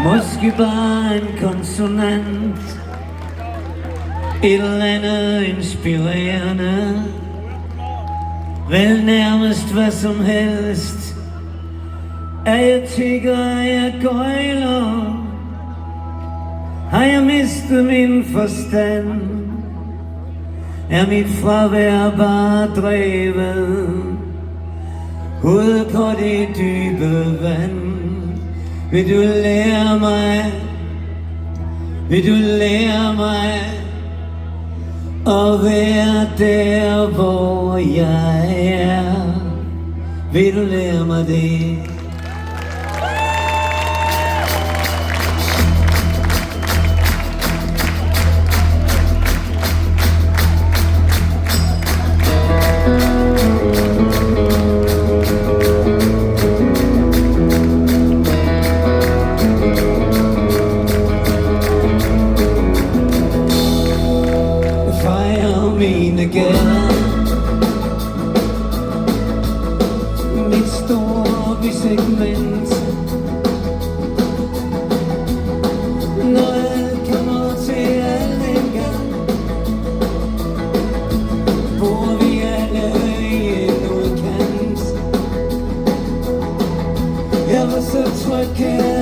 Måske bare en konsonant, et eller andet inspirerende, vel nærmest hvad som helst. Er jeg tigger, er jeg gøjler, har jeg mistet min forstand? Er mit fravær bare drevet ud på det dybe vand? Vil du lære mig, vil du lære mig at være der, hvor jeg er? Vil du lære mig det? Mine gader, mit store segment. Når alt kommer til alt en gang, bor vi alle i en udkant. Jeg var så tryg her